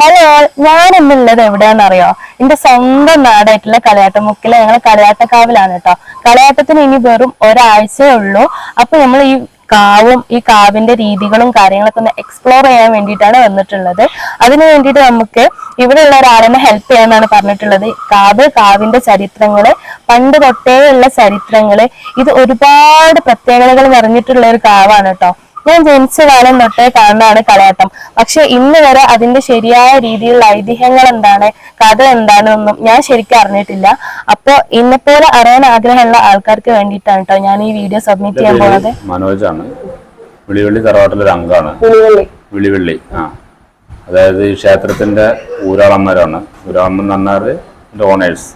Hello, ഞാനിന്നുള്ളത് എവിടെയാണെന്നറിയോ? എന്റെ സ്വന്തം നാടായിട്ടുള്ള കളിയാട്ടമുക്കിലെ ഞങ്ങൾ കളിയാട്ടക്കാവിലാണ് കേട്ടോ. കളിയാട്ടത്തിന് ഇനി വെറും ഒരാഴ്ചയേ ഉള്ളൂ. അപ്പൊ നമ്മൾ ഈ കാവിന്റെ രീതികളും കാര്യങ്ങളൊക്കെ ഒന്ന് എക്സ്പ്ലോർ ചെയ്യാൻ വേണ്ടിയിട്ടാണ് വന്നിട്ടുള്ളത്. അതിനു വേണ്ടിയിട്ട് നമുക്ക് ഇവിടെയുള്ള ഒരാളെന്നെ ഹെൽപ്പ് ചെയ്യാനാണ് പറഞ്ഞിട്ടുള്ളത്. കാവിന്റെ ചരിത്രങ്ങള്, പണ്ട് തൊട്ടേ ഉള്ള ചരിത്രങ്ങള്, ഇത് ഒരുപാട് പ്രത്യേകതകൾ നിറഞ്ഞിട്ടുള്ള ഒരു കാവാണ് കേട്ടോ. ഞാൻ ജനിച്ച കാലം തൊട്ടേ കാണുന്നതാണ് കളിയാട്ടം. പക്ഷെ ഇന്ന് വരെ അതിന്റെ ശരിയായ രീതിയിലുള്ള ഐതിഹ്യങ്ങൾ എന്താണ്, കഥ എന്താണെന്നൊന്നും ഞാൻ ശരിക്കും അറിഞ്ഞിട്ടില്ല. അപ്പൊ ഇന്നെപ്പോലെ അറിയാൻ ആഗ്രഹമുള്ള ആൾക്കാർക്ക് വേണ്ടിയിട്ടാണ് കേട്ടോ ഞാൻ ഈ വീഡിയോ സബ്മിറ്റ് ചെയ്യാൻ പോകുന്നത്. മനോജാണ്, വിളിവള്ളി തറവാട്ടിലൊരു അംഗമാണ്. വിളിവള്ളി അതായത് ഈ ക്ഷേത്രത്തിന്റെ ഊരാളന്മാരാണ്. ഊരാളന്മാർ എന്ന് പറഞ്ഞാൽ ഓണേഴ്സ്,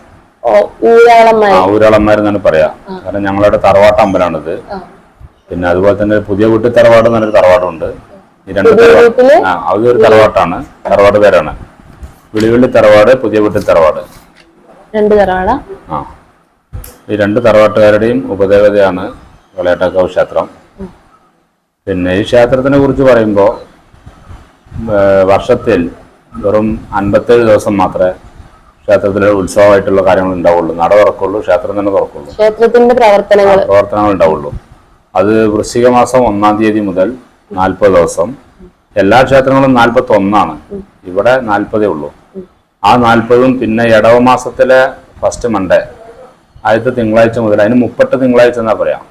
ഊരാളന്മാരെന്നാണ് പറയാ. കാരണം ഞങ്ങളുടെ തറവാട്ട് അമ്പലമാണിത്. പിന്നെ അതുപോലെ തന്നെ പുതിയ വീട്ടിൽ തറവാട് എന്നൊരു തറവാടുണ്ട്. ഈ രണ്ട് അതൊരു തറവാട്ടാണ്, തറവാട് പേരാണ്. വിളിവള്ളി തറവാട്, പുതിയ വീട്ടിൽ തറവാട്, ഈ രണ്ട് തറവാട്ടുകാരുടെയും ഉപദേവതയാണ് കളിയാട്ടക്കാവ് ക്ഷേത്രം. പിന്നെ ഈ ക്ഷേത്രത്തിനെ കുറിച്ച് പറയുമ്പോൾ വർഷത്തിൽ വെറും 57 ദിവസം മാത്രമേ ക്ഷേത്രത്തിലെ ഉത്സവമായിട്ടുള്ള കാര്യങ്ങൾ ഉണ്ടാവുള്ളൂ. നട തുറക്കുള്ളൂ, ക്ഷേത്രം തന്നെ തുറക്കുള്ളൂ, ക്ഷേത്രത്തിന്റെ പ്രവർത്തനങ്ങൾ ഉണ്ടാവുള്ളൂ. അത് വൃശ്ചിക മാസം 1-ാം തീയതി മുതൽ 40 ദിവസം. എല്ലാ ക്ഷേത്രങ്ങളും 41ആണ്, ഇവിടെ 40 ഉള്ളൂ. ആ 40ഉം പിന്നെ ഇടവ മാസത്തിലെ ഫസ്റ്റ് മൺഡേ, ആദ്യത്തെ തിങ്കളാഴ്ച മുതൽ, അതിന് 30 തിങ്കളാഴ്ച എന്നാ പറയാം.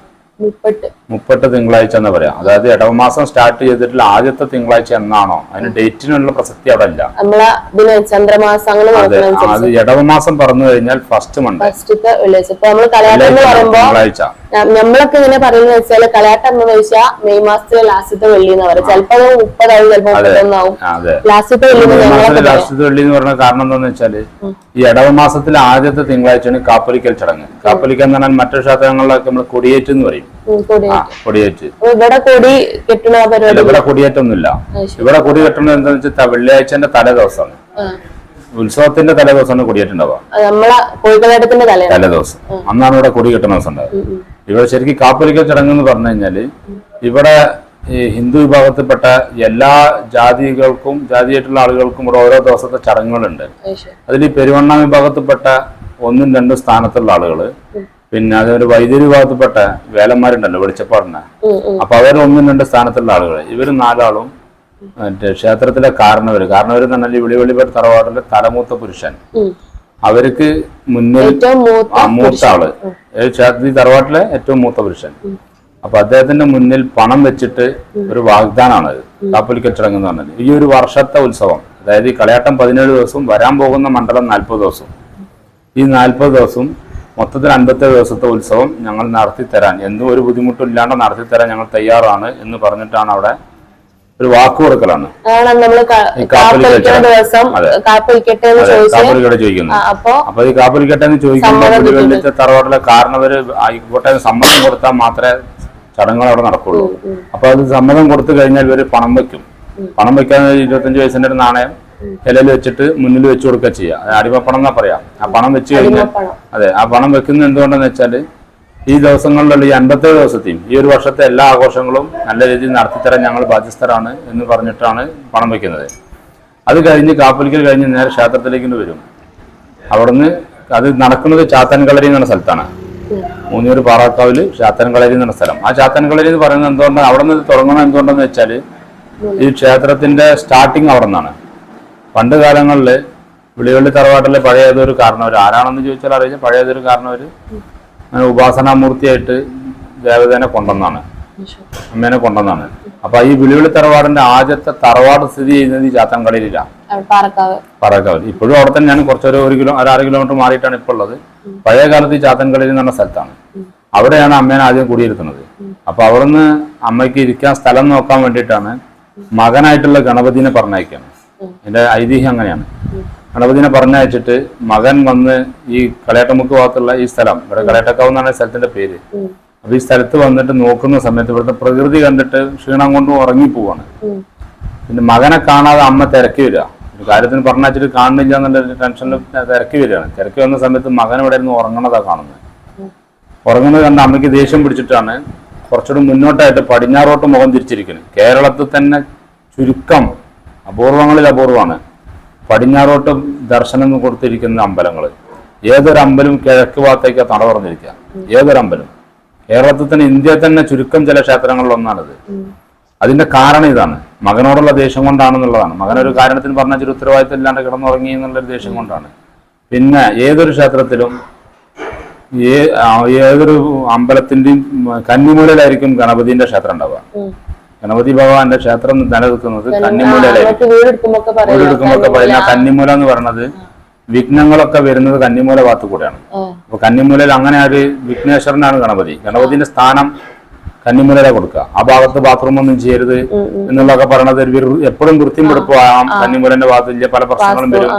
30 തിങ്കളാഴ്ച എന്നാ പറയാം. അതായത് ഇടവമാസം സ്റ്റാർട്ട് ചെയ്തിട്ടുള്ള ആദ്യത്തെ തിങ്കളാഴ്ച എന്നാണോ അതിന് ഡേറ്റിനുള്ള പ്രസക്തി അവിടെ ഇല്ല. അത് ഇടവമാസം പറഞ്ഞു കഴിഞ്ഞാൽ ഫസ്റ്റ് മൺഡേ തിങ്കളാഴ്ച. നമ്മളൊക്കെ ഇങ്ങനെ പറയുന്നത് വെച്ചാൽ കളിയാട്ടം എന്ന് വെച്ചാൽ മെയ് മാസത്തിലെ ലാസ്റ്റത്തെ വെള്ളി എന്ന് പറയും. ചിലപ്പോ 30 ലാസ്റ്റത്തെ വെള്ളി എന്ന് പറഞ്ഞ കാരണം എന്താന്ന് വെച്ചാല് ഈ ഇടവമാസത്തിലെ ആദ്യത്തെ തിങ്കളാഴ്ചയാണ് കാപ്പൊലിക്കൽ ചടങ്ങ്. കാപ്പൊലിക്കൽ എന്ന് പറഞ്ഞാൽ മറ്റു ക്ഷേത്രങ്ങളിലൊക്കെ നമ്മൾ കൊടിയേറ്റ് എന്ന് പറയും. കൊടിയേറ്റ്. ഇവിടെ കൊടിയേറ്റൊന്നുമില്ല. ഇവിടെ കൊടി കെട്ടുന്നത് എന്താണെന്ന് വെച്ചാൽ വെള്ളിയാഴ്ചന്റെ തലേ ദിവസമാണ്, ഉത്സവത്തിന്റെ തലേ ദിവസമാണ് കൊടിയേറ്റുണ്ടാവുക. തലേ ദിവസം അന്നാണ് ഇവിടെ കൊടി കെട്ടുന്ന ദിവസം ഉണ്ടാവുക. ഇവിടെ ശരിക്കും കാപ്പൊലിക്കൽ ചടങ്ങ് എന്ന് പറഞ്ഞു കഴിഞ്ഞാല് ഇവിടെ ഈ ഹിന്ദു വിഭാഗത്തിൽപ്പെട്ട എല്ലാ ജാതിയായിട്ടുള്ള ആളുകൾക്കും ഇവിടെ ഓരോ ദിവസത്തെ ചടങ്ങുകളുണ്ട്. അതിൽ ഈ പെരുവണ്ണ വിഭാഗത്തിൽപ്പെട്ട 1ഉം 2ഉം സ്ഥാനത്തുള്ള ആളുകള്, പിന്നെ അതൊരു വൈദ്യുതി വിഭാഗത്തിൽപ്പെട്ട വേലന്മാരുണ്ടല്ലോ വെളിച്ചപ്പാടിന്, അപ്പൊ അവർ 1ഉം 2ഉം സ്ഥാനത്തുള്ള ആളുകൾ. ഇവര് 4ആളും മറ്റേ ക്ഷേത്രത്തിലെ കാരണവര് എന്ന് പറഞ്ഞാൽ വിളിവള്ളിപ്പേട്ട് തറവാട്ടിലെ തലമൂത്ത പുരുഷൻ, അവർക്ക് മുന്നിൽ മൂത്ത ആള്, ഈ തറവാട്ടിലെ ഏറ്റവും മൂത്ത പുരുഷൻ. അപ്പൊ അദ്ദേഹത്തിന്റെ മുന്നിൽ പണം വെച്ചിട്ട് ഒരു വാഗ്ദാനമാണ് കാപ്പൊലിക്കൽ ചടങ്ങ് എന്ന് പറഞ്ഞാൽ. ഈ ഒരു വർഷത്തെ ഉത്സവം, അതായത് ഈ കളിയാട്ടം 17 ദിവസവും, വരാൻ പോകുന്ന മണ്ഡലം 40 ദിവസവും. ഈ 40 ദിവസവും മൊത്തത്തിൽ 57 ദിവസത്തെ ഉത്സവം ഞങ്ങൾ നടത്തിത്തരാൻ, എന്തും ഒരു ബുദ്ധിമുട്ടും ഇല്ലാണ്ട് നടത്തിത്തരാൻ ഞങ്ങൾ തയ്യാറാണ് എന്ന് പറഞ്ഞിട്ടാണ് അവിടെ ഒരു വാക്ക് കൊടുക്കലാണ്. കാപ്പൊലിക്കട്ടെ ചോദിക്കുന്നത്. അപ്പൊ ഈ കാപ്പൊലിക്കട്ടെ എന്ന് ചോദിക്കുമ്പോൾ തറവാട്ടിലെ കാരണവര് ആയിക്കോട്ടെ സമ്മതം കൊടുത്താൽ മാത്രമേ ചടങ്ങുകൾ അവിടെ നടക്കുള്ളൂ. അപ്പൊ അത് സമ്മതം കൊടുത്തു കഴിഞ്ഞാൽ ഇവര് പണം വെക്കും. പണം വെക്കാൻ 25 പൈസന്റെ ഒരു നാണയം ഇലയിൽ വെച്ചിട്ട് മുന്നിൽ വെച്ചു കൊടുക്കുക ചെയ്യാം. അടിമപ്പണം എന്നാ പറയാം. ആ പണം വെച്ച് കഴിഞ്ഞാൽ, അതെ, ആ പണം വെക്കുന്നത് എന്തുകൊണ്ടെന്ന് വെച്ചാല് ഈ ദിവസങ്ങളിലുള്ള ഈ 57 ദിവസത്തെയും ഈ ഒരു വർഷത്തെ എല്ലാ ആഘോഷങ്ങളും നല്ല രീതിയിൽ നടത്തിത്തരാൻ ഞങ്ങൾ ബാധ്യസ്ഥരാണ് എന്ന് പറഞ്ഞിട്ടാണ് പണം വെക്കുന്നത്. അത് കഴിഞ്ഞ് കാപ്പൊലിക്കൽ കഴിഞ്ഞ് നേരെ ക്ഷേത്രത്തിലേക്ക് വരും. അവിടുന്ന് അത് നടക്കുന്നത് ചാത്തൻകളരി എന്ന സ്ഥലത്താണ്. മൂന്നൂർ പാറാക്കാവില് ചാത്തൻകളരി എന്ന സ്ഥലം. ആ ചാത്തൻകളരി എന്ന് പറയുന്നത് എന്തുകൊണ്ടാണ് അവിടെ നിന്ന് തുടങ്ങുന്നത് എന്തുകൊണ്ടെന്ന് വെച്ചാല് ഈ ക്ഷേത്രത്തിന്റെ സ്റ്റാർട്ടിങ് അവിടെ നിന്നാണ്. പണ്ട് കാലങ്ങളിൽ വിളിവള്ളി തറവാട്ടിലെ പഴയതൊരു കാരണവർ, ആരാണെന്ന് ചോദിച്ചാൽ അറിയില്ല, പഴയതൊരു കാരണവർ അങ്ങനെ ഉപാസനാമൂർത്തിയായിട്ട് ദേവതേനെ കൊണ്ടുവന്നാണ്, അമ്മേനെ കൊണ്ടുവന്നാണ്. അപ്പൊ ഈ വിളിവള്ളി തറവാടിന്റെ ആദ്യത്തെ തറവാട് സ്ഥിതി ചെയ്യുന്നത് ഈ ചാത്തൻകളരിയിലാണ്, പാറക്കാവിൽ. ഇപ്പോഴും അവിടെ തന്നെ ഞാൻ കുറച്ചൊരു 1-6 കിലോമീറ്റർ മാറിയിട്ടാണ് ഇപ്പോൾ ഉള്ളത്. പഴയ കാലത്ത് ഈ ചാത്തൻകളരി എന്ന് പറഞ്ഞ സ്ഥലത്താണ്. അവിടെയാണ് അമ്മേനെ ആദ്യം കുടിയിരുത്തുന്നത്. അപ്പൊ അവിടുന്ന് അമ്മയ്ക്ക് ഇരിക്കാൻ സ്ഥലം നോക്കാൻ വേണ്ടിയിട്ടാണ് മകനായിട്ടുള്ള ഗണപതിനെ പറഞ്ഞയക്കുകയാണ്. എന്റെ ഐതിഹ്യം അങ്ങനെയാണ്. ഗണപതിനെ പറഞ്ഞയച്ചിട്ട് മകൻ വന്ന് ഈ കളിയാട്ടമുക്ക് ഭാഗത്തുള്ള ഈ സ്ഥലം, ഇവിടെ കളിയാട്ടക്കാവ് എന്നാണ് സ്ഥലത്തിന്റെ പേര്. അപ്പൊ ഈ സ്ഥലത്ത് വന്നിട്ട് നോക്കുന്ന സമയത്ത് ഇവിടുത്തെ പ്രകൃതി കണ്ടിട്ട് ക്ഷീണം കൊണ്ട് ഉറങ്ങിപ്പോവാണ്. പിന്നെ മകനെ കാണാതെ അമ്മ തിരക്കി വരിക. ഒരു കാര്യത്തിന് പറഞ്ഞയച്ചിട്ട് കാണുന്നില്ല എന്നുള്ള ടെൻഷനിൽ തിരക്കി വരികയാണ്. തിരക്കി വന്ന സമയത്ത് മകൻ ഇവിടെ ഇരുന്ന് ഉറങ്ങണതാ കാണുന്നത്. ഉറങ്ങുന്നത് കണ്ട് അമ്മയ്ക്ക് ദേഷ്യം പിടിച്ചിട്ടാണ് കുറച്ചുകൂടി മുന്നോട്ടായിട്ട് പടിഞ്ഞാറോട്ട് മുഖം തിരിച്ചിരിക്കുന്നത്. കേരളത്തിൽ തന്നെ ചുരുക്കം, അപൂർവങ്ങളിൽ അപൂർവമാണ്, പടിഞ്ഞാറോട്ട് ദർശനം കൊടുത്തിരിക്കുന്ന അമ്പലങ്ങള്, ഏതൊരു അമ്പലം കിഴക്ക് ഭാഗത്തേക്ക് നട തുറന്നിരിക്കുക. ഏതൊരു അമ്പലം കേരളത്തിൽ തന്നെ, ഇന്ത്യയിൽ തന്നെ ചുരുക്കം ചില ക്ഷേത്രങ്ങളിലൊന്നാണിത്. അതിന്റെ കാരണം ഇതാണ്, മകനോടുള്ള ദേഷ്യം കൊണ്ടാണെന്നുള്ളതാണ്. മകനൊരു കാരണത്തിന് പറഞ്ഞാൽ ഒരു ഉത്തരവാദിത്തം ഇല്ലാണ്ട് കിടന്നുറങ്ങി എന്നുള്ളൊരു ദേഷ്യം കൊണ്ടാണ്. പിന്നെ ഏതൊരു ക്ഷേത്രത്തിലും ഏതൊരു അമ്പലത്തിന്റെയും കന്നിമൂലയിലായിരിക്കും ഗണപതിന്റെ ക്ഷേത്രം ഉണ്ടാവുക. ഗണപതി ഭഗവാന്റെ ക്ഷേത്രം നിലനിൽക്കുന്നത് കന്നിമൂലയിലായിരിക്കും. വീടെടുക്കുമ്പോ പറയുന്ന കന്നിമൂല എന്ന് പറയുന്നത് വിഘ്നങ്ങളൊക്കെ വരുന്നത് കന്നിമൂല ഭാഗത്ത് കൂടെയാണ്. അപ്പൊ കന്നിമൂലയിൽ അങ്ങനെ ഒരു വിഘ്നേശ്വരനാണ് ഗണപതി. ഗണപതിന്റെ സ്ഥാനം കന്നിമൂലയിലെ കൊടുക്കുക. ആ ഭാഗത്ത് ബാത്റൂം ഒന്നും ചെയ്യരുത് എന്നുള്ളതൊക്കെ പറയണത് എപ്പോഴും വൃത്തിയും വെടുപ്പാകാം. കന്നിമൂലന്റെ ഭാഗത്ത് പല പ്രശ്നങ്ങളും വരും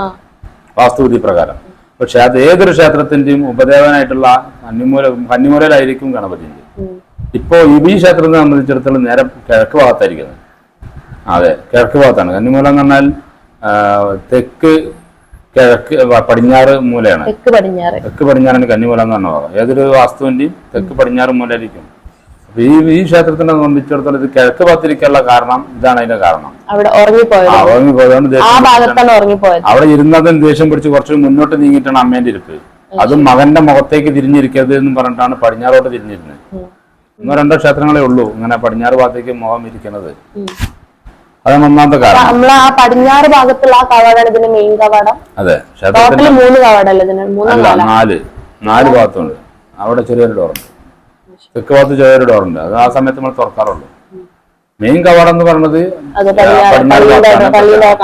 വാസ്തുവിധി പ്രകാരം. പക്ഷെ അത് ഏതൊരു ക്ഷേത്രത്തിന്റെയും ഉപദേവനായിട്ടുള്ള കന്നിമൂലയിലായിരിക്കും ഗണപതിന്റെ. ഇപ്പോ ഈ ക്ഷേത്രത്തെ സംബന്ധിച്ചിടത്തോളം നേരെ കിഴക്ക് ഭാഗത്തായിരിക്കുന്നത്. അതെ, കിഴക്ക് ഭാഗത്താണ്. കന്നിമൂല എന്ന് പറഞ്ഞാൽ തെക്ക് കിഴക്ക് പടിഞ്ഞാറ് മൂലയാണ്. തെക്ക് പടിഞ്ഞാറാണ് കന്നിമൂല എന്ന് പറഞ്ഞ ഭാഗം. ഏതൊരു വാസ്തുവിന്റെയും തെക്ക് പടിഞ്ഞാറ് മൂലയായിരിക്കും. അപ്പൊ ഈ ക്ഷേത്രത്തിനെ സംബന്ധിച്ചിടത്തോളം ഇത് കിഴക്ക് ഭാഗത്തിരിക്കാനുള്ള കാരണം ഇതാണ്. അതിന്റെ കാരണം ഉറങ്ങിപ്പോയതാണ്. അവിടെ ഇരുന്നതിന് ദേഷ്യം പിടിച്ച് കുറച്ച് മുന്നോട്ട് നീങ്ങിയിട്ടാണ് അമ്മേന്റെ ഇരിപ്പ്. അതും മകന്റെ മുഖത്തേക്ക് തിരിഞ്ഞിരിക്കരുത് എന്ന് പറഞ്ഞിട്ടാണ് പടിഞ്ഞാറോട്ട് തിരിഞ്ഞിരുന്നത്. 1-2 ക്ഷേത്രങ്ങളേ ഉള്ളൂ ഇങ്ങനെ പടിഞ്ഞാറ് ഭാഗത്തേക്ക് മുഖം ഇരിക്കുന്നത്. അതാണ് ഒന്നാമത്തെ കാരണം. പടിഞ്ഞാറ് ഭാഗത്തുള്ള ആ കവാടാണ് ഇതിന്റെ മെയിൻ കവാടം. അതെ, ക്ഷേത്രത്തിൽ 3 കവാടല്ലേ? 4 ഭാഗത്തുണ്ട്. അവിടെ ചെറിയൊരു ഡോറുണ്ട്. തെക്ക് ഭാഗത്ത് ചെറിയൊരു ഡോറുണ്ട്. അത് ആ സമയത്ത് നമ്മൾ തുറക്കാറുള്ളൂ. മെയിൻ കവാടം എന്ന് പറയുന്നത്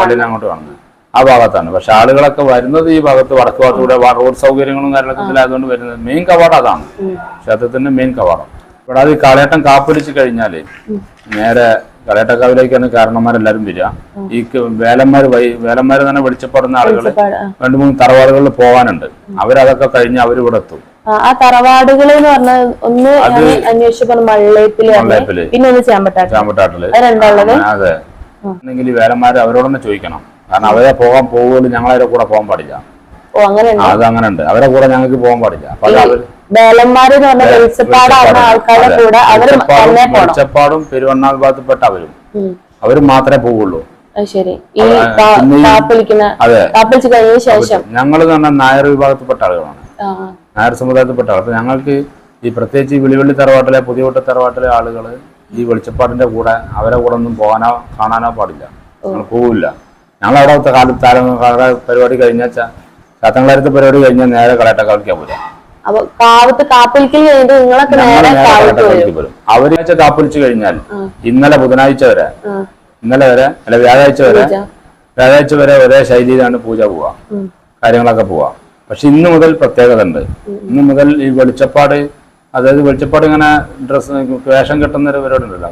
പള്ളിനെ അങ്ങോട്ട് കാണുന്നത് ആ ഭാഗത്താണ്. പക്ഷെ ആളുകളൊക്കെ വരുന്നത് ഈ ഭാഗത്ത് വടക്ക് ഭാഗത്തൂടെ റോഡ് സൗകര്യങ്ങളും കാര്യങ്ങളൊക്കെ ആയതുകൊണ്ട് വരുന്നത് മെയിൻ കവാടം അതാണ്. ക്ഷേത്രത്തിന്റെ മെയിൻ കവാടം. ഇവിടെ അത് കാളേട്ടം കാപ്പിടിച്ച് കഴിഞ്ഞാല് നേരെ കളയട്ടക്കാവിലേക്കാണ് കാരണന്മാരെല്ലാരും വരിക. ഈ വേലന്മാര് തന്നെ വെളിച്ചപ്പെടുന്ന ആളുകൾ 2-3 തറവാടുകളിൽ പോകാനുണ്ട്. അവരതൊക്കെ കഴിഞ്ഞ് അവർ ഇവിടെ എത്തും. ആ തറവാടുകൾ എന്ന് പറഞ്ഞാൽ ഒന്ന് അന്വേഷിച്ചു മള്ളേപ്പില്, പിന്നെ ഒന്ന് ചാമ്പട്ടാട്ടില്. അതെ, എന്നെങ്കിൽ വേലന്മാര് അവരോടൊന്ന് ചോദിക്കണം. കാരണം അവരെ പോകുമല്ലോ, ഞങ്ങളവരെ കൂടെ പോകാൻ പാടില്ല. അത് അങ്ങനെ ഉണ്ട്. അവരെ കൂടെ ഞങ്ങൾക്ക് പോകാൻ പാടില്ല. വെളിച്ചപ്പാടും പെരുവണ്ണാ വിഭാഗത്തിൽപ്പെട്ട അവരും മാത്രമേ പോവുള്ളൂ. ഞങ്ങള് തന്നെ നായർ വിഭാഗത്തിൽപ്പെട്ട ആളുകളാണ്. നായർ സമുദായത്തിൽപ്പെട്ട ആൾ. അപ്പൊ ഞങ്ങൾക്ക് ഈ പ്രത്യേകിച്ച് ഈ വിളിവള്ളി തറവാട്ടിലെ പുതിയോട്ട തറവാട്ടിലെ ആളുകള് ഈ വെളിച്ചപ്പാടിന്റെ കൂടെ അവരെ കൂടെ ഒന്നും പോകാനോ കാണാനോ പാടില്ല. ഞങ്ങൾ പോവില്ല. ഞങ്ങളവിടെ കാലത്ത് പരിപാടി കഴിഞ്ഞാൽ ചാത്തങ്ങളാരത്തെ പരിപാടി കഴിഞ്ഞാൽ നേരെ കളയട്ടക്കാവിലേക്കാ പോരാ. അവര് കാപ്പൊലിച്ച് കഴിഞ്ഞാൽ ഇന്നലെ ബുധനാഴ്ച വരെ അല്ല വ്യാഴാഴ്ച വരെ ഒരേ ശൈലിയിലാണ് പൂജ പോവാ, കാര്യങ്ങളൊക്കെ പോവാ. പക്ഷെ ഇന്ന് മുതൽ പ്രത്യേകത ഉണ്ട്. ഇന്ന് മുതൽ ഈ വെളിച്ചപ്പാട്, അതായത് വെളിച്ചപ്പാട് ഇങ്ങനെ ഡ്രസ് വേഷം കെട്ടുന്ന ഒരു പരിപാടി ഉണ്ടല്ലോ,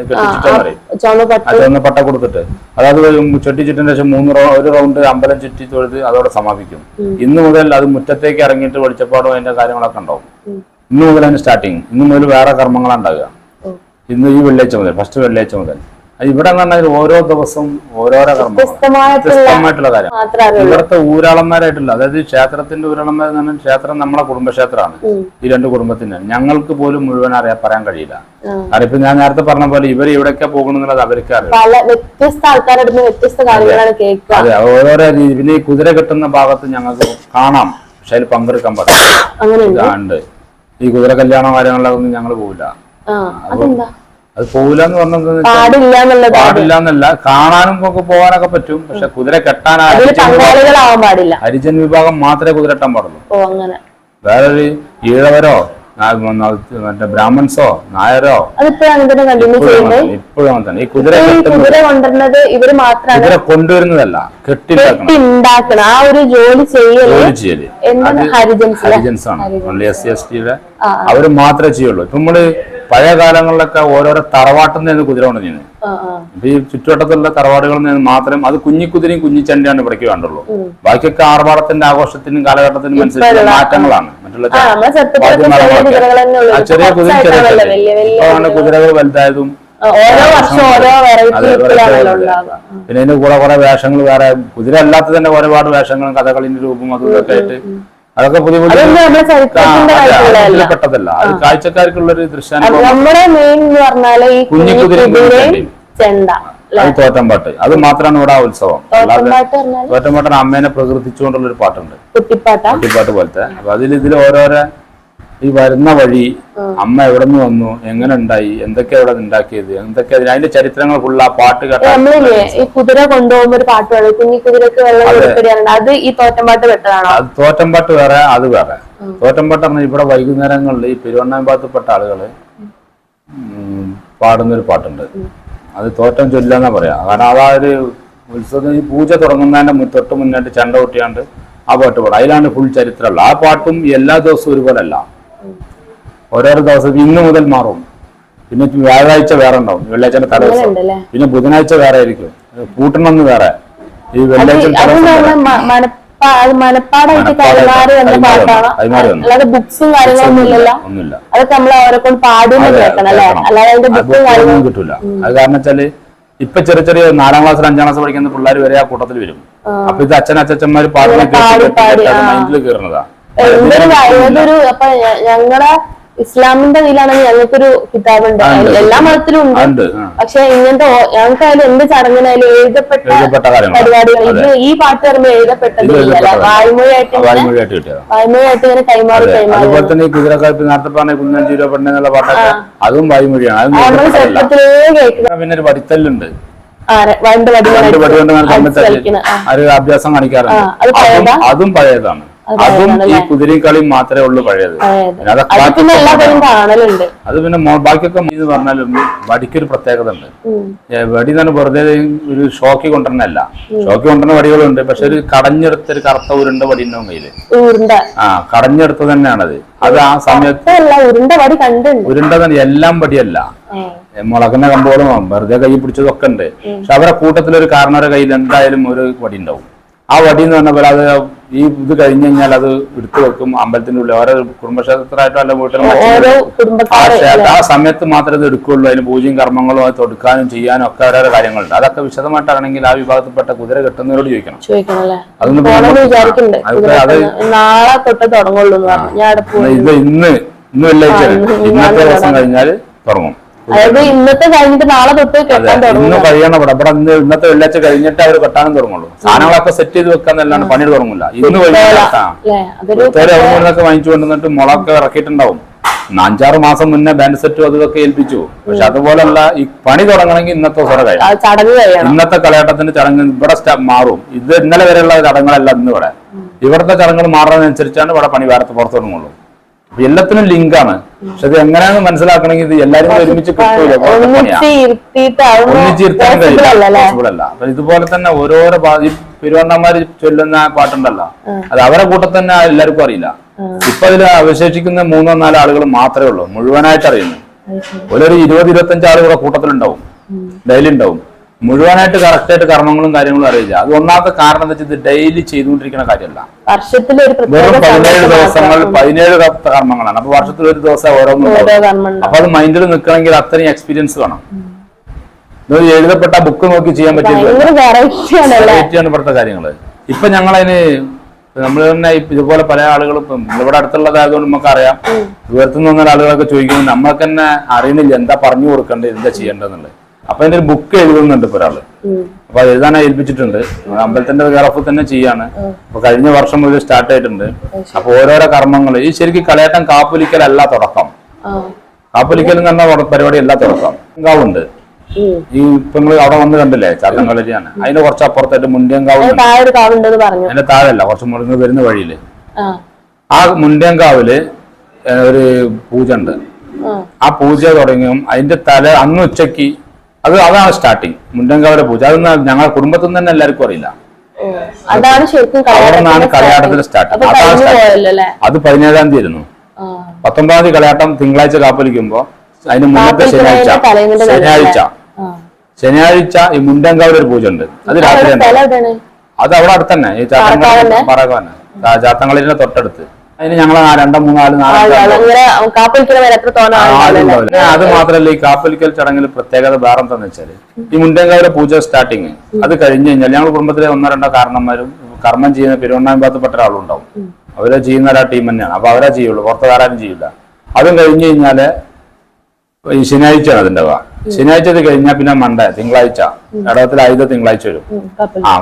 കെട്ടിച്ചിട്ടെന്ന് പറയും. ചുവന്ന പട്ട കൊടുത്തിട്ട് അതായത് ചുറ്റിച്ചിട്ടതിന് ശേഷം 1 റൗണ്ട് അമ്പലം ചുറ്റി തൊഴുത് അതോടെ സമാപിക്കും. ഇന്ന് മുതൽ അത് മുറ്റത്തേക്ക് ഇറങ്ങിയിട്ട് വെളിച്ചപ്പാടും അതിന്റെ കാര്യങ്ങളൊക്കെ ഉണ്ടാവും. ഇന്ന് മുതൽ അതിന് സ്റ്റാർട്ടിങ്. ഇന്ന് മുതൽ വേറെ കർമ്മങ്ങളാണ് ഉണ്ടാകുക. ഇന്ന് ഈ വെള്ളിയാഴ്ച മുതൽ, ഫസ്റ്റ് വെള്ളിയാഴ്ച മുതൽ. ഇവിടെ എന്ന് പറഞ്ഞാൽ ഓരോ ദിവസവും ഓരോരോ വ്യത്യസ്തമായിട്ടുള്ള കാര്യം. ഇവിടുത്തെ ഊരാളന്മാരായിട്ടുള്ള, അതായത് ക്ഷേത്രത്തിന്റെ ഊരാളന്മാർ എന്ന് പറഞ്ഞാൽ ക്ഷേത്രം നമ്മളെ കുടുംബക്ഷേത്രമാണ്. ഈ 2 കുടുംബത്തിന് ഞങ്ങൾക്ക് പോലും മുഴുവൻ പറയാൻ കഴിയില്ല. കാരണം ഇപ്പൊ ഞാൻ നേരത്തെ പറഞ്ഞ പോലെ ഇവർ എവിടേക്കാ പോകുന്നുള്ളത് അവർക്ക് അറിയാം. അതെ, ഓരോരോ രീതി. പിന്നെ ഈ കുതിര കെട്ടുന്ന ഭാഗത്ത് ഞങ്ങൾക്ക് കാണാം, പക്ഷെ അതിൽ പങ്കെടുക്കാൻ പറ്റും. ഈ കുതിര കല്യാണ കാര്യങ്ങളിലൊന്നും ഞങ്ങൾ പോവില്ല. അത് പോവില്ല എന്ന് പറഞ്ഞത് പാടില്ല എന്നല്ല, കാണാനും ഒക്കെ പോകാനൊക്കെ പറ്റും. പക്ഷെ കുതിര കെട്ടാൻ ഹരിജൻ വിഭാഗം മാത്രമേ കുതിര കെട്ടാൻ പാടുള്ളൂ. വേറൊരു ഈഴവരോ മറ്റേ ബ്രാഹ്മൺസോ നായരോ ഇപ്പോഴും തന്നെ. ഈ കുതിര കൊണ്ടുവരുന്നതല്ല, കെട്ടിണ്ടാക്കണം. ആ ഒരു ജോലി ചെയ്യല് ഹരിജൻസ് ആണ്. SC/ST അവര് മാത്രമേ ചെയ്യുള്ളൂ. ഇപ്പൊ നമ്മള് പഴയ കാലങ്ങളിലൊക്കെ ഓരോരോ തറവാട്ടിൽ നിന്ന് കുതിര കൊണ്ടുവന്നിരുന്നത്. ഇപ്പൊ ഈ ചുറ്റുവട്ടത്തുള്ള തറവാടുകളിൽ നിന്ന് മാത്രം അത് കുഞ്ഞിക്കുതിരയും കുഞ്ഞിച്ചണ്ടിയാണ് ഇവിടേക്ക് വേണ്ടുള്ളൂ. ബാക്കിയൊക്കെ ആർഭാടത്തിന്റെ ആഘോഷത്തിനും കാലഘട്ടത്തിനും അനുസരിച്ച് മാറ്റങ്ങളാണ്. മറ്റുള്ള ചെറിയ കുതിരകൾ വലുതായതും പിന്നെ അതിന്റെ കൂടെ കുറെ വേഷങ്ങൾ, വേറെ കുതിര അല്ലാത്ത തന്നെ ഒരുപാട് വേഷങ്ങളും കഥകളിന്റെ രൂപം അതും ഇതൊക്കെ ആയിട്ട് അതൊക്കെ പുതിയ പുതിയ പെട്ടതല്ല. അത് കാഴ്ചക്കാർക്കുള്ള ഒരു ദൃശ്യം. നമ്മുടെ മെയിൻ എന്ന് പറഞ്ഞാല് ഈ കുഞ്ഞിക്കുതിരയും ചെണ്ട അത് തോറ്റമ്പാട്ട്. അത് മാത്രമാണ് ഇവിടെ ഉത്സവം. തോറ്റമ്പാട്ട് പറഞ്ഞാൽ തോറ്റമ്പാട്ടിന് അമ്മേനെ പ്രകീർത്തിച്ചുകൊണ്ടുള്ള ഒരു പാട്ടുണ്ട്, കുട്ടിപ്പാട്ടാ. കുട്ടിപ്പാട്ട് പോലത്തെ. അപ്പൊ ഇതിൽ ഓരോരോ ഈ വരുന്ന വഴി അമ്മ എവിടെ നിന്ന് വന്നു, എങ്ങനെ ഉണ്ടായി, എന്തൊക്കെയാ ഇവിടെ ഉണ്ടാക്കിയത്, എന്തൊക്കെയാ അതിന്റെ ചരിത്രങ്ങൾ ഫുള്ള് ആ പാട്ട് കേട്ടാ. നമ്മളില്ലേ ഈ കുതിര കൊണ്ടുപോകുമ്പോ ഒരു പാട്ട് പാടും, കുഞ്ഞി കുതിരക്ക് വെള്ളം കൊടുക്കടിയാണ്, അത് ഈ തോറ്റമ്പാട്ട് പെട്ടതാണോ? അത് തോറ്റമ്പാട്ട് വേറെ, അത് വേറെ. തോറ്റമ്പാട്ട് പറഞ്ഞാൽ ഇവിടെ വൈകുന്നേരങ്ങളിൽ ഈ പെരുവണ്ണാമ്പാത്തപ്പെട്ട ആളുകള് പാടുന്നൊരു പാട്ടുണ്ട്. അത് തോറ്റം ചൊല്ലാന്നാ പറയാ. കാരണം അതാ ഒരു ഉത്സവത്തിന് ഈ പൂജ തുടങ്ങുന്നതിന്റെ തൊട്ട് മുന്നായിട്ട് ചെണ്ട കൊട്ടിയാണ്ട് ആ പാട്ട് പാടും. അതിലാണ് ഫുൾ ചരിത്രമുള്ളത്. ആ പാട്ടും എല്ലാ ദിവസവും ഒരുപോലെ അല്ല, ഓരോരോ ദിവസം ഇന്ന് മുതൽ മാറും. പിന്നെ വ്യാഴാഴ്ച വേറെ ഉണ്ടാവും, വെള്ളിയാഴ്ചന്റെ തലേദിവസം. പിന്നെ ബുധനാഴ്ച വേറെ ആയിരിക്കും, പൂട്ടണമെന്ന് വേറെ. ഈ വെള്ളിയാഴ്ച മനപ്പാടായിട്ട് കൈമാറി വന്ന പാട്ടാണോ? അല്ലാതെ ബുക്സും കാര്യങ്ങളൊന്നും ഇല്ലല്ലോ. ഒന്നുമില്ല, അതൊക്കെ നമ്മൾ അവരെ കൊണ്ട് പാടുമ്പോൾ കേൾക്കണം അല്ലെ, അല്ലാതെ അതിന്റെ ബുക്കും കാര്യങ്ങളും കിട്ടൂല. അത് കാരണം വെച്ചാല് ഇപ്പൊ ചെറിയ ചെറിയ 4ാം ക്ലാസ് 5ാം ക്ലാസ് പഠിക്കുന്ന പിള്ളേർ വരെ ആ കൂട്ടത്തിൽ വരും. അപ്പൊ ഇത് അച്ഛനച്ഛന്മാര് പാടുന്ന മൈൻഡിൽ കയറുന്നതാ. ഏതൊരു അപ്പൊ ഞങ്ങളെ ഇസ്ലാമിന്റെ ഇതിലാണെങ്കിൽ ഞങ്ങൾക്കൊരു കിതാബുണ്ട്, എല്ലാ മതത്തിലും ഉണ്ട്. പക്ഷെ ഇങ്ങനത്തെ ഞങ്ങൾക്കായാലും എന്ത് ചടങ്ങിനായാലും എഴുതപ്പെട്ട പരിപാടികൾ, ഇത് ഈ പാട്ട് പറയുമ്പോൾ എഴുതപ്പെട്ടതില്ല, വായ്മൊഴിയായിട്ട് ഇങ്ങനെ കൈമാറി അതുപോലെ തന്നെ ഈ കുതിരക്കാലത്ത് നേരത്തെ പറഞ്ഞ കുഞ്ഞഞ്ചീരോ പെണ്ണെന്നുള്ള പാട്ടൊക്കെ അതും വായ്മൊഴിയാണ്. നമ്മൾ ചെറുപ്പത്തിലേ കേൾക്കുന്നത്. പിന്നെ ഒരു വടിത്തല്ലുണ്ട്, അഭ്യാസം കാണിക്കാറുണ്ട്, അതും പഴയതാണ്. അതും ഈ കുതിരയും കളിയും മാത്രമേ ഉള്ളൂ പഴയത്. അത് പിന്നെ ബാക്കിയൊക്കെ എന്ന് പറഞ്ഞാലും വടിക്കൊരു പ്രത്യേകത ഉണ്ട്. വടി തന്നെ വെറുതെ ഒരു ഷോക്കി കൊണ്ടുവരുന്നല്ല, ഷോക്കി കൊണ്ടുവരുന്ന വടികളുണ്ട്. പക്ഷെ ഒരു കടഞ്ഞെടുത്ത ഒരു കറുത്ത ഉരുണ്ട വടി ഉണ്ടാവും കയ്യില്. കടഞ്ഞെടുത്ത് തന്നെയാണത്. അത് ആ സമയത്ത് ഉരുണ്ട തന്നെ, എല്ലാം വടിയല്ല. മുളകിന്റെ കമ്പോളും വെറുതെ കൈ പിടിച്ചതൊക്കെ ഉണ്ട്. പക്ഷെ അവരുടെ കൂട്ടത്തിലൊരു കാരണവരുടെ കയ്യിൽ എന്തായാലും ഒരു വടി ഉണ്ടാവും. ആ വടി എന്ന് പറഞ്ഞ പോലെ അത് ഈ ഇത് കഴിഞ്ഞ് കഴിഞ്ഞാൽ അത് എടുത്തു വെക്കും അമ്പലത്തിന്റെ ഉള്ളിൽ. ഓരോ കുടുംബക്ഷേത്രമായിട്ടോ അല്ല വീട്ടിൽ ആ സമയത്ത് മാത്രമേ ഇത് എടുക്കുള്ളൂ. അതിന് പൂജയും കർമ്മങ്ങളും അത് തൊടുക്കാനും ചെയ്യാനും ഒക്കെ ഓരോരോ കാര്യങ്ങളുണ്ട്. അതൊക്കെ വിശദമായിട്ടാണെങ്കിൽ ആ വിഭാഗത്തിൽപ്പെട്ട കുതിര കെട്ടുന്നവരോട് ചോദിക്കണം. ഇത് ഇന്ന് വെള്ളിയാഴ്ച, ഇന്നത്തെ ദിവസം കഴിഞ്ഞാൽ തുടങ്ങും. അതായത് ഇന്നത്തെ കഴിഞ്ഞിട്ട് നാളെ തൊട്ട് കെട്ടാൻ തുടങ്ങും. ഇന്ന് കഴിയണം. ഇവിടെ ഇന്നത്തെ വെള്ളിയാഴ്ച കഴിഞ്ഞിട്ട് അവർ കെട്ടാനും തുടങ്ങുള്ളൂ. സാധനങ്ങളൊക്കെ സെറ്റ് ചെയ്ത് വെക്കാന്നല്ലാണ്ട് പണി തുടങ്ങില്ല. ഇന്ന് വൈകുന്നേരമൊക്കെ വാങ്ങിച്ചു കൊണ്ടുവന്നിട്ട് മുളകൊക്കെ ഇറക്കിയിട്ടുണ്ടാവും. 5-6 മാസം മുന്നേ ബാൻഡ് സെറ്റും അതൊക്കെ ഏൽപ്പിച്ചു. പക്ഷെ അതുപോലല്ല, ഈ പണി തുടങ്ങണമെങ്കിൽ ഇന്നത്തെ ദിവസം കഴിയും. ഇന്നത്തെ കളയാട്ടത്തിന്റെ ചടങ്ങ് ഇവിടെ മാറും. ഇത് ഇന്നലെ വരെയുള്ള ചടങ്ങുകളല്ല ഇന്ന് ഇവിടെ. ഇവിടുത്തെ ചടങ്ങുകൾ മാറുന്നതനുസരിച്ചാണ് ഇവിടെ പണി വേറെ പുറത്തു തുടങ്ങുള്ളൂ. എല്ലാത്തിനും ലിങ്കാണ്. പക്ഷെ ഇത് എങ്ങനെയാണെന്ന് മനസ്സിലാക്കണമെങ്കിൽ ഇത് എല്ലാവരും ഒരുമിച്ച് കിട്ടൂല, ഒന്നിച്ചിരുത്താൻ കഴിയില്ല. അപ്പൊ ഇതുപോലെ തന്നെ ഓരോരോ പെരുവണ്ണന്മാര് ചൊല്ലുന്ന പാട്ടുണ്ടല്ലോ, അത് അവരെ കൂട്ടത്തിൽ തന്നെ എല്ലാവർക്കും അറിയില്ല. ഇപ്പൊ അതിൽ അവശേഷിക്കുന്ന 3-4 ആളുകൾ മാത്രമേ ഉള്ളൂ മുഴുവനായിട്ട് അറിയുന്നത്. ഒരു 20-25 ആളുകളുടെ കൂട്ടത്തിലുണ്ടാവും, ഡെയിലി ഉണ്ടാവും. മുഴുവനായിട്ട് കറക്റ്റായിട്ട് കർമ്മങ്ങളും കാര്യങ്ങളും അറിയില്ല. അത് ഒന്നാമത്തെ കാരണം എന്താ വെച്ചാൽ ഇത് ഡെയിലി ചെയ്തുകൊണ്ടിരിക്കുന്ന കാര്യമല്ല. വെറും 17 ദിവസങ്ങൾ 17 കർമ്മങ്ങളാണ്. അപ്പൊ വർഷത്തിൽ ഒരു ദിവസം ഓരോന്നും. അപ്പൊ അത് മൈൻഡിൽ നിൽക്കണമെങ്കിൽ അത്രയും എക്സ്പീരിയൻസ് വേണം. എഴുതപ്പെട്ട ബുക്ക് നോക്കി ചെയ്യാൻ പറ്റിയാണ് ഇവിടുത്തെ കാര്യങ്ങള്. ഇപ്പൊ ഞങ്ങളതിന് നമ്മൾ തന്നെ ഇതുപോലെ പല ആളുകളും ഇപ്പം ഇവിടെ അടുത്തുള്ളതായതുകൊണ്ട് നമുക്കറിയാം. ദൂരത്തുനിന്ന് വന്ന ആളുകളൊക്കെ ചോദിക്കുന്നത് നമ്മൾക്ക് തന്നെ അറിയണില്ല എന്താ പറഞ്ഞു കൊടുക്കേണ്ടത്, എന്താ ചെയ്യേണ്ടതെന്നുള്ളത്. അപ്പൊ അതിന്റെ ഒരു ബുക്ക് എഴുതുന്നുണ്ട് ഇപ്പൊ ഒരാള്. അപ്പൊ അത് എഴുതാൻ ഏൽപ്പിച്ചിട്ടുണ്ട്. അമ്പലത്തിന്റെ കറഫ് തന്നെ ചെയ്യാണ്. അപ്പൊ കഴിഞ്ഞ വർഷം മുതൽ സ്റ്റാർട്ട് ആയിട്ടുണ്ട്. അപ്പൊ ഓരോരോ കർമ്മങ്ങൾ ഈ ശരിക്കും കളയാട്ടം കാപ്പൊലിക്കലല്ല തുടക്കം. കാപ്പൊലിക്കൽ എന്ന് പറഞ്ഞ പരിപാടി അല്ല തുടക്കം. കാവുണ്ട്. ഈ ഇപ്പൊ നിങ്ങൾ അവിടെ വന്ന് കണ്ടില്ലേ, ചാത്തങ്കളരിയാണ്. അതിന്റെ കുറച്ച് അപ്പുറത്തായിട്ട് മുണ്ടിയങ്കാവ്. അതിന്റെ താഴെയല്ല, കുറച്ച് മുറിഞ്ഞ് വരുന്ന വഴിയില് ആ മുണ്ടിയങ്കാവില് ഒരു പൂജ ഉണ്ട്. ആ പൂജ തുടങ്ങിയും അതിന്റെ അന്ന് ഉച്ചക്ക് അതാണ് സ്റ്റാർട്ടിങ്. മുണ്ടങ്കാവിലെ പൂജ അതൊന്നും ഞങ്ങളുടെ കുടുംബത്തിൽ നിന്ന് തന്നെ എല്ലാവർക്കും അറിയില്ല. അവിടെ നിന്നാണ് കളയാട്ടത്തിന്റെ സ്റ്റാർട്ട്. അത് 17-ാം തീയതി ആയിരുന്നു. 19-ാം തീയതി കളയാട്ടം തിങ്കളാഴ്ച കാപ്പൊലിക്കുമ്പോ അതിന് മുന്നത്തെ ശനിയാഴ്ച ഈ മുണ്ടങ്കാവിലെ ഒരു പൂജ ഉണ്ട്. അത് രാത്രി അത് അവിടെ അടുത്ത് തന്നെ, ഈ ചാത്തങ്കളീരിന്റെ തൊട്ടടുത്ത്. അതിന് ഞങ്ങൾ 2-3-4 അത് മാത്രല്ല, ഈ കാപ്പൊലിക്കൽ ചടങ്ങിൽ പ്രത്യേകത വേറെ എന്താന്ന് വെച്ചാല് ഈ മുണ്ടങ്കാവിലെ പൂജ സ്റ്റാർട്ടിങ് അത് കഴിഞ്ഞ് കഴിഞ്ഞാൽ ഞങ്ങൾ കുടുംബത്തിലെ 1-2 കാരണന്മാരും കർമ്മം ചെയ്യുന്ന പെരുവണ്ണാമ്പാത്തപ്പെട്ട ഒരാളുണ്ടാവും. അവരെ ചെയ്യുന്ന ഒരാ ടീം തന്നെയാണ്. അപ്പൊ അവരെ ചെയ്യുള്ളൂ, പുറത്ത് വേറെ ആരും ചെയ്യില്ല. അതും കഴിഞ്ഞ് കഴിഞ്ഞാല് ഈ ശനിയാഴ്ചയാണ് അതിന്റെ ശനിയാഴ്ച അത് കഴിഞ്ഞാൽ പിന്നെ തിങ്കളാഴ്ച ഇടവത്തിൽ ആയുധ തിങ്കളാഴ്ച വരും.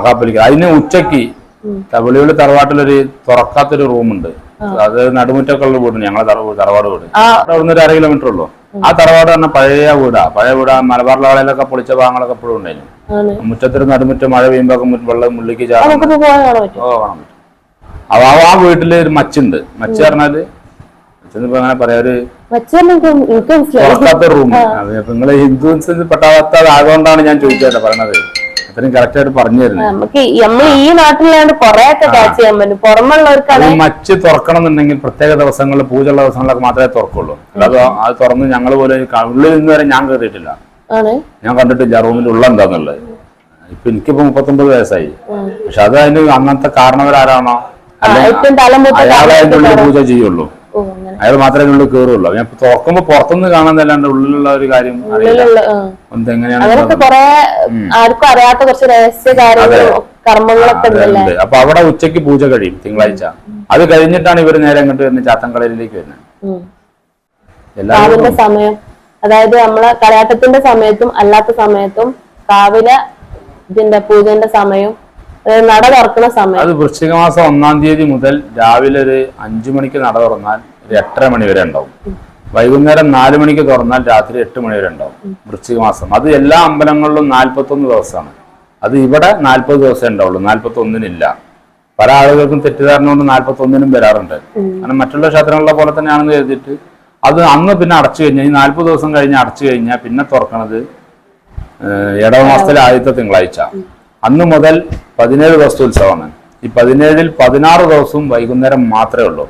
കാപ്പലിക്ക് അതിന് ഉച്ചക്ക് വെളിയുള്ള തറവാട്ടിലൊരു തുറക്കാത്തൊരു റൂമുണ്ട്. അത് നടുമുറ്റൊക്കെ ഉള്ള വീടുണ്ട്, ഞങ്ങളെ തറവാട് വീട്. അവിടുന്ന് ഒരു 1/2 കിലോമീറ്റർ ഉള്ളൂ. ആ തറവാട് പറഞ്ഞാൽ പഴയ വീടാ. മലബാറിലൊക്കെ പൊളിച്ച ഭാഗങ്ങളൊക്കെ എപ്പോഴും ഉണ്ടായിരുന്നു. മുറ്റത്തൊരു നടുമുറ്റം മഴ പെയ്യുമ്പോ വെള്ളം മുള്ളിക്ക് ചാടും. കാണാൻ പറ്റും. ആ വീട്ടില് ഒരു മച്ചുണ്ട്. മച്ച് പറഞ്ഞാല് ഇപ്പൊ അങ്ങനെ പറയാ ഒരു തുറക്കാത്ത റൂം. നിങ്ങള് ഹിന്ദുസ് പെട്ടാവാത്തതായതുകൊണ്ടാണ് ഞാൻ ചോദിച്ചത് പറയണത്. അത്രയും കറക്റ്റ് ആയിട്ട് പറഞ്ഞു തരുന്നത്. ഈ നാട്ടിലാണ് മച്ച് തുറക്കണം എന്നുണ്ടെങ്കിൽ പ്രത്യേക ദിവസങ്ങളിൽ പൂജയുള്ള ദിവസങ്ങളിലൊക്കെ മാത്രമേ തുറക്കുള്ളൂ. അല്ലാതെ അത് തുറന്ന് ഞങ്ങൾ പോലെ ഉള്ളിൽ നിന്ന് വരെ ഞാൻ കയറിയിട്ടില്ല, ഞാൻ കണ്ടിട്ടില്ല റൂമിന്റെ ഉള്ള എന്താന്നുള്ളത്. എനിക്കിപ്പോ 39 വയസ്സായി. പക്ഷെ അത് അതിന് അന്നത്തെ കാരണവരാരാണോ അയാളെ അതിന്റെ ഉള്ളിൽ പൂജ ചെയ്യുള്ളൂ. അയാൾ മാത്രമേ ഉള്ളിൽ കയറുള്ളൂ. ഞാൻ തുറക്കുമ്പോ പുറത്തുനിന്ന് കാണാന്നല്ലാണ്ട് ഉള്ളിലുള്ള ഒരു കാര്യം അപ്പൊ അവിടെ ഉച്ചക്ക് പൂജ കഴിയും തിങ്കളാഴ്ച. അത് കഴിഞ്ഞിട്ടാണ് ഇവര് നേരെ അങ്ങോട്ട് വരുന്നത്, ചാത്തൻകളരിയിലേക്ക് വരുന്നത്. എല്ലാവരുടെ സമയം, അതായത് നമ്മളെ കളയാട്ടത്തിന്റെ സമയത്തും അല്ലാത്ത സമയത്തും കാവിലെ ഇതിന്റെ പൂജന്റെ സമയം, നട തുറക്കുന്ന സമയം. അത് വൃശ്ചിക മാസം 1-ാം തീയതി മുതൽ രാവിലെ ഒരു 5 മണിക്ക് നട തുറന്നാൽ ഒരു 8:30 മണി വരെ ഉണ്ടാവും. വൈകുന്നേരം 4 മണിക്ക് തുറന്നാൽ രാത്രി 8 മണി വരെ ഉണ്ടാവും വൃശ്ചിക മാസം. അത് എല്ലാ അമ്പലങ്ങളിലും 41 ദിവസമാണ്. അത് ഇവിടെ 40 ദിവസം ഉണ്ടാവുള്ളൂ, 41-നില്ല. പല ആളുകൾക്കും തെറ്റിദ്ധാരണ കൊണ്ട് 41-നും വരാറുണ്ട്. കാരണം മറ്റുള്ള ക്ഷേത്രങ്ങളിലെ പോലെ തന്നെയാണെന്ന് കരുതിയിട്ട് അത് അന്ന് പിന്നെ അടച്ചു കഴിഞ്ഞാൽ, ഈ 40 ദിവസം കഴിഞ്ഞ് അടച്ചു കഴിഞ്ഞാൽ പിന്നെ തുറക്കണത് ഇടവമാസത്തിലെ ആദ്യത്തെ തിങ്കളാഴ്ച. അന്ന് മുതൽ 17 ദിവസത്തെ ഉത്സവമാണ്. ഈ 17-ൽ 16 ദിവസവും വൈകുന്നേരം മാത്രമേ ഉള്ളൂ.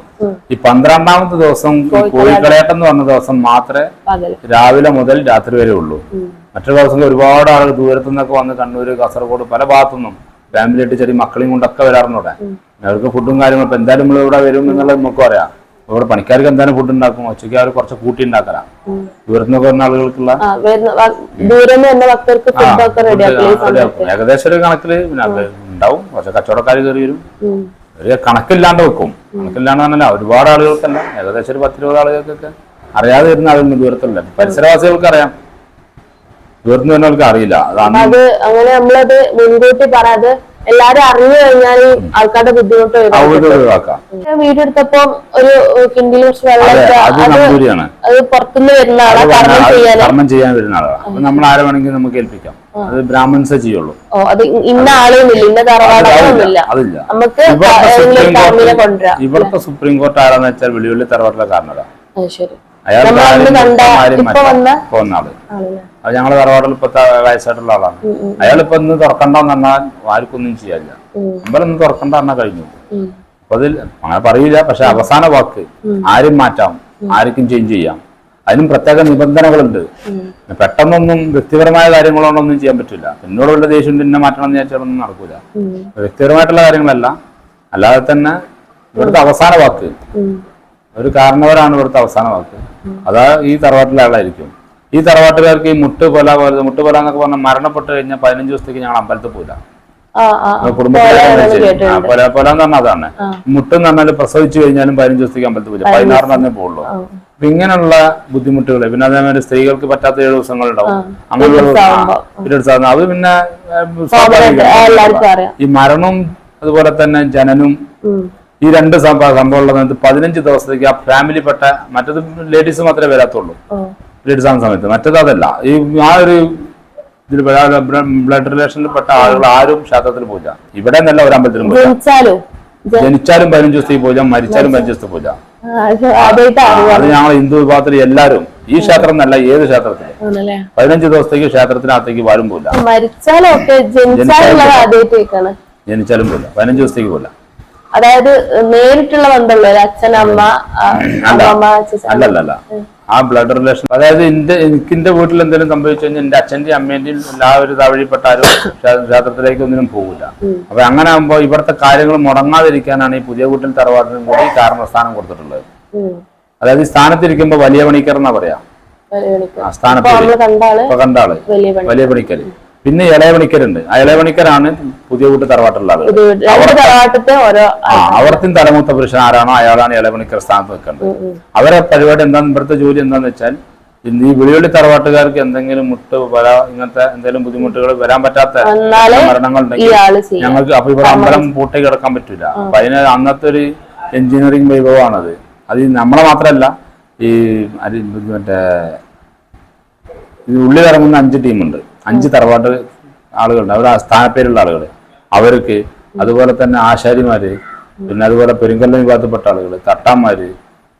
ഈ 12-ാമത്തെ ദിവസം കോഴിക്കളയാട്ടം എന്ന് പറഞ്ഞ ദിവസം മാത്രമേ രാവിലെ മുതൽ രാത്രി വരെ ഉള്ളൂ. മറ്റൊരു ദിവസം ഒരുപാട് ആളുകൾ ദൂരത്തു നിന്നൊക്കെ വന്ന് കണ്ണൂര്, കാസർഗോഡ് പല ഭാഗത്തുനിന്നും ഫാമിലി ആയിട്ട് ചെറിയ മക്കളെയും കൊണ്ടൊക്കെ വരാറുണ്ട് ഇവിടെ. അവർക്ക് ഫുഡും കാര്യങ്ങളും ഇപ്പൊ എന്തായാലും നമ്മൾ ഇവിടെ വരും എന്നുള്ളത് നമുക്കും അറിയാം. ഇവിടെ പണിക്കാർക്ക് എന്തായാലും ഫുഡ് ഉണ്ടാക്കും, ഉച്ചയ്ക്ക് അവർ കുറച്ച് കൂട്ടി ഉണ്ടാക്കാം. ദൂരത്തുനിന്നൊക്കെ വരുന്ന ആളുകൾക്കുള്ള ഏകദേശം ഒരു കണക്കില് ഉണ്ടാവും. പക്ഷെ കച്ചവടക്കാർ കയറി വരും, ഒരു കണക്കില്ലാണ്ട് വെക്കും. കണക്കില്ലാണ്ട് പറഞ്ഞാൽ ഒരുപാട് ആളുകൾക്കല്ല, ഏകദേശം ഒരു 10-20 ആളുകൾക്കൊക്കെ അറിയാതെ വരുന്ന ആളുകൾ ദൂരത്തുള്ള പരിസരവാസികൾക്ക് അറിയാം, ദൂരത്തുനിന്ന് വരുന്നവർക്ക് അറിയില്ല. അതാണ് അങ്ങനെ നമ്മളത് മുൻകൂട്ടി പറയാതെ എല്ലാരും അറിഞ്ഞു കഴിഞ്ഞാൽ ആൾക്കാരുടെ ബുദ്ധിമുട്ട് ഒഴിവാക്കാം. വീഡിയോ എടുത്തപ്പോ ഒരു കിണ്ടിൽ കുറച്ച് വെള്ളം അത് പുറത്തുനിന്ന് വരുന്ന ആളെ കർമ്മം ചെയ്യാൻ വരുന്ന ആളാണ്. അപ്പൊ നമ്മൾ ആരെ വേണമെങ്കിൽ നമുക്ക് ഏൽപ്പിക്കാം. അത് ബ്രാഹ്മൺസേ ചെയ്യുള്ളൂ. അത് ഇന്ന ആളൊന്നുമില്ല, ഇന്ന തറവാടൊന്നുമില്ല. അതില്ല. നമുക്ക് ഇവിടുത്തെ സുപ്രീം കോർട്ട് ആരാന്ന് വെച്ചാൽ വെളിയുള്ളി തറവാട്ടിലെ കാരണതാണ്. അയാൾ പോകുന്ന ആള്. അത് ഞങ്ങളെ തറവാട്ടിൽ ഇപ്പൊ വയസ്സായിട്ടുള്ള ആളാണ്. അയാളിപ്പോ ഇന്ന് തുറക്കണ്ടെന്ന് പറഞ്ഞാൽ ആർക്കൊന്നും ചെയ്യാനില്ല. അമ്പലൊന്നും തുറക്കണ്ട പറഞ്ഞാൽ കഴിഞ്ഞു. അപ്പൊ അതിൽ അങ്ങനെ പറയില്ല. പക്ഷെ അവസാന വാക്ക് ആരും മാറ്റാം, ആർക്കും ചേഞ്ച് ചെയ്യാം. അതിനും പ്രത്യേക നിബന്ധനകളുണ്ട്. പെട്ടെന്നൊന്നും വ്യക്തിപരമായ കാര്യങ്ങളൊന്നും ചെയ്യാൻ പറ്റില്ല. എന്നോട് വല്ല ദേഷ്യം പിന്നെ മാറ്റണം എന്ന് വിചാരിച്ചാലൊന്നും നടക്കൂല. വ്യക്തിപരമായിട്ടുള്ള കാര്യങ്ങളല്ല, അല്ലാതെ തന്നെ ഇവിടുത്തെ അവസാന വാക്ക് ഒരു കാരണവരാണ് ഇവിടുത്തെ അവസാന വാക്ക്. അതാ ഈ തറവാട്ടിലെ ആളായിരിക്കും. ഈ തറവാട്ടുകാർക്ക് ഈ മുട്ടുകൊല എന്നൊക്കെ പറഞ്ഞാൽ മരണപ്പെട്ട് കഴിഞ്ഞാൽ 15 ദിവസത്തേക്ക് ഞങ്ങൾ അമ്പലത്തിൽ പോയില്ല. കുടുംബത്തിലെ പൊല എന്ന് പറഞ്ഞാൽ അതാണ്. മുട്ടെന്ന് പറഞ്ഞാൽ പ്രസവിച്ചു കഴിഞ്ഞാലും 15 ദിവസത്തേക്ക് അമ്പലത്തിൽ പോയില്ല, 16 തന്നെ പോകുള്ളൂ. അപ്പൊ ഇങ്ങനെയുള്ള ബുദ്ധിമുട്ടുകൾ, പിന്നെ അതേമാതിരി സ്ത്രീകൾക്ക് പറ്റാത്ത 7 ദിവസങ്ങളുണ്ടാവും. അങ്ങനെയുള്ള അത് പിന്നെ ഈ മരണവും അതുപോലെ തന്നെ ജനനും ഈ 2 സംഭവം ഉള്ളത് 15 ദിവസത്തേക്ക് ആ ഫാമിലിപ്പെട്ട, മറ്റത് ലേഡീസ് മാത്രമേ വരാത്തുള്ളൂ ലേഡീസ് ആകുന്ന സമയത്ത്. മറ്റത് അതല്ല. ഈ ആ ഒരു ഇതിൽ ബ്ലഡ് റിലേഷനിൽ പെട്ട ആളുകൾ ആരും ക്ഷേത്രത്തിൽ പോയില്ല. ഇവിടെ നല്ല ഒരു അമ്പലത്തിലും പോയില്ല. ജനിച്ചാലും 15 ദിവസത്തേക്ക് പോയില്ല, മരിച്ചാലും 15 ദിവസത്തേക്ക് പോയില്ല. അത് ഞങ്ങൾ ഹിന്ദു വിഭാഗത്തിൽ എല്ലാവരും, ഈ ക്ഷേത്രം എന്നല്ല ഏത് ക്ഷേത്രത്തില് 15 ദിവസത്തേക്ക് ക്ഷേത്രത്തിനകത്തേക്ക് ആരും പോയില്ല. ജനിച്ചാലും പോയില്ല, 15 ദിവസത്തേക്ക് പോയില്ല. അതായത് നേരിട്ടുള്ള ബന്ധമുള്ള അച്ഛൻ, അമ്മ, അല്ലല്ല ആ ബ്ലഡ് റിലേഷൻ. അതായത് എനിക്കെന്റെ വീട്ടിൽ എന്തെങ്കിലും സംഭവിച്ചു കഴിഞ്ഞാൽ എന്റെ അച്ഛന്റെയും അമ്മേന്റെയും എല്ലാവരും വഴിപ്പെട്ടാലും ക്ഷേത്രത്തിലേക്ക് ഒന്നിനും പോകില്ല. അപ്പൊ അങ്ങനെ ആകുമ്പോൾ ഇവിടുത്തെ കാര്യങ്ങൾ മുടങ്ങാതിരിക്കാനാണ് ഈ പുതിയ വീട്ടിൽ തറവാട്ടിനും കൂടി കാരണസ്ഥാനം കൊടുത്തിട്ടുള്ളത്. അതായത് ഈ സ്ഥാനത്തിരിക്കുമ്പോ വലിയ പണിക്കർ എന്നാ പറയാ. സ്ഥാനത്ത് കണ്ടാള് വലിയ പണിക്കര്. പിന്നെ ഇളയ പണിക്കരുണ്ട്. ആ ഇളയ പണിക്കരാണ് പുതിയ വീട്ട് തറവാട്ടുള്ള ആള്. അവിടത്തെ തലമൂത്ത പുരുഷൻ ആരാണോ അയാളാണ് ഇളയ പണിക്കർ സ്ഥാനത്ത് നിൽക്കേണ്ടത്. അവരെ പരിപാടി എന്താന്ന്, ഇവിടുത്തെ ജോലി എന്താന്ന് വെച്ചാൽ ഈ വിളിവള്ളി തറവാട്ടുകാർക്ക് എന്തെങ്കിലും മുട്ട് വര ഇങ്ങനത്തെ എന്തെങ്കിലും ബുദ്ധിമുട്ടുകൾ വരാൻ പറ്റാത്ത മരണങ്ങൾ ഉണ്ടെങ്കിൽ ഞങ്ങൾക്ക് അപ്പൊ ഇവിടെ അമ്പലം പൂട്ടി കിടക്കാൻ പറ്റൂല. അപ്പൊ അതിന് അന്നത്തെ ഒരു എഞ്ചിനീയറിംഗ് വൈഭവമാണത്. അത് നമ്മളെ മാത്രമല്ല, ഈ മറ്റേ ഉള്ളിൽ ഇറങ്ങുന്ന 5 ടീമുണ്ട്, 5 തറവാട്ട് ആളുകളുണ്ട്, അവർ സ്ഥാനപ്പേരുള്ള ആളുകൾ, അവർക്ക് അതുപോലെ തന്നെ ആശാരിമാര്, പിന്നെ അതുപോലെ പെരുങ്കല്ല് വിഭാഗത്തിൽപ്പെട്ട ആളുകൾ, തട്ടാന്മാര്,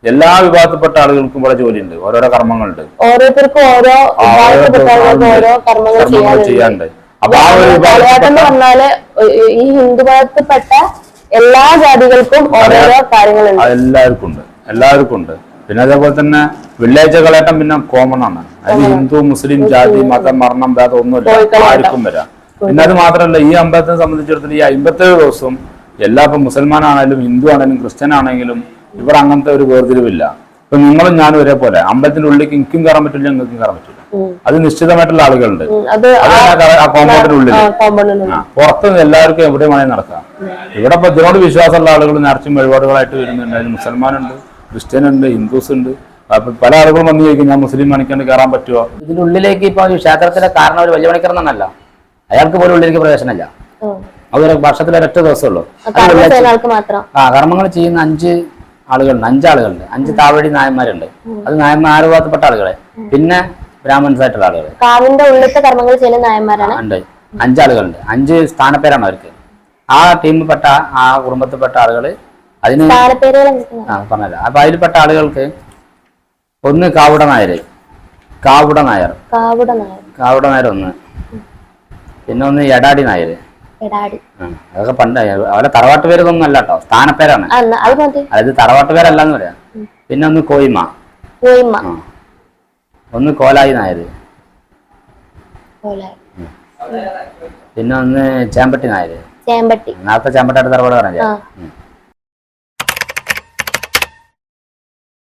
എല്ലാ വിഭാഗത്തിൽപ്പെട്ട ആളുകൾക്കും ഇവിടെ ജോലിയുണ്ട്, ഓരോരോ കർമ്മങ്ങളുണ്ട്, ഓരോരുത്തർക്കും ഓരോ കർമ്മങ്ങൾ ചെയ്യാനുണ്ട്. അപ്പൊ ആ ഒരു കളിയാട്ടം പറഞ്ഞാല് ഈ ഹിന്ദു മതത്തിൽപ്പെട്ട എല്ലാ ജാതികൾക്കും ഓരോരോ കാര്യങ്ങളുണ്ട്, എല്ലാവർക്കും ഉണ്ട്. പിന്നെ അതേപോലെ തന്നെ വെള്ളിയാഴ്ച കളയാട്ടം പിന്നെ കോമൺ ആണ്. അത് ഹിന്ദു മുസ്ലിം ജാതി മതം മരണം ഭേദം ഒന്നുമില്ല, ആർക്കും വരാം. പിന്നെ അത് മാത്രമല്ല, ഈ അമ്പലത്തിനെ സംബന്ധിച്ചിടത്തോളം ഈ 57 ദിവസവും എല്ലാ ഇപ്പം മുസൽമാനാണെങ്കിലും ഹിന്ദു ആണെങ്കിലും ക്രിസ്ത്യൻ ആണെങ്കിലും ഇവിടെ അങ്ങനത്തെ ഒരു വേർതിരിവില്ല. ഇപ്പൊ നിങ്ങളും ഞാനും ഒരേപോലെ അമ്പലത്തിന്റെ ഉള്ളിലേക്ക് എനിക്കും കയറാൻ പറ്റില്ല, നിങ്ങൾക്കും കയറാൻ പറ്റില്ല. അത് നിശ്ചിതമായിട്ടുള്ള ആളുകളുണ്ട്, ആ കോമ്പൗണ്ടിനുള്ളിൽ. പുറത്ത് എല്ലാവർക്കും എവിടെ വേണമെങ്കിൽ നടക്കാം. ഇവിടെ ഇപ്പൊ ഇതിനോട് വിശ്വാസമുള്ള ആളുകൾ നേർച്ചയും വഴിപാടുകളായിട്ട് വരുന്നുണ്ട്. അതിൽ മുസൽമാനുണ്ട്, ക്രിസ്ത്യൻ ഉണ്ട്, ഹിന്ദുസ് ഉണ്ട്. അപ്പൊ പല ആളുകളും വന്നു ചോദിക്കും, ഞാൻ മുസ്ലിം മണിക്കാണ്ട് കയറാൻ പറ്റുമോ? ഇതിനുള്ളിലേക്ക് ഇപ്പൊ ക്ഷേത്രത്തിലെ കാരണം ഒരു വലിയ മണിക്കറന്നല്ല, അയാൾക്ക് പോലും ഉള്ളിലേക്ക് പ്രവേശനമില്ല. അതൊരു വർഷത്തിൽ ഒരൊറ്റ ദിവസമുള്ളൂ. കർമ്മങ്ങൾ ചെയ്യുന്ന 5 ആളുകളുണ്ട്, 5 ആളുകളുണ്ട്, 5 താവഴി നായന്മാരുണ്ട്. അത് നായന്മാർ വിഭാഗത്തിൽപ്പെട്ട ആളുകളെ, പിന്നെ ബ്രാഹ്മൺസ് ആയിട്ടുള്ള ആളുകൾ കർമ്മങ്ങൾ ചെയ്യുന്ന നായന്മാരാണ്. ഉണ്ട്, 5 ആളുകളുണ്ട്. 5 സ്ഥാനപ്പേരാണ് അവർക്ക്. ആ ടീമിൽപ്പെട്ട ആ കുടുംബത്തിൽപ്പെട്ട ആളുകൾ അതിന് പറഞ്ഞല്ലോ. അപ്പൊ അതിൽപ്പെട്ട ആളുകൾക്ക് ഒന്ന് കാവുട നായർ ഒന്ന്, പിന്നെ ഒന്ന് എടാടി നായർ. അതൊക്കെ പണ്ട് അവരെ തറവാട്ട് പേരൊന്നും അല്ല കേട്ടോ, സ്ഥാനപ്പേരാണ്. അതായത് തറവാട്ട് പേരല്ലാന്ന് പറയാം. പിന്നെ ഒന്ന് കോയിമ, ഒന്ന് കോലായി നായർ, പിന്നെ ഒന്ന് ചേമ്പട്ടി നായർ. നേരത്തെ ചേമ്പട്ടായിട്ട് തറവാട് പറഞ്ഞ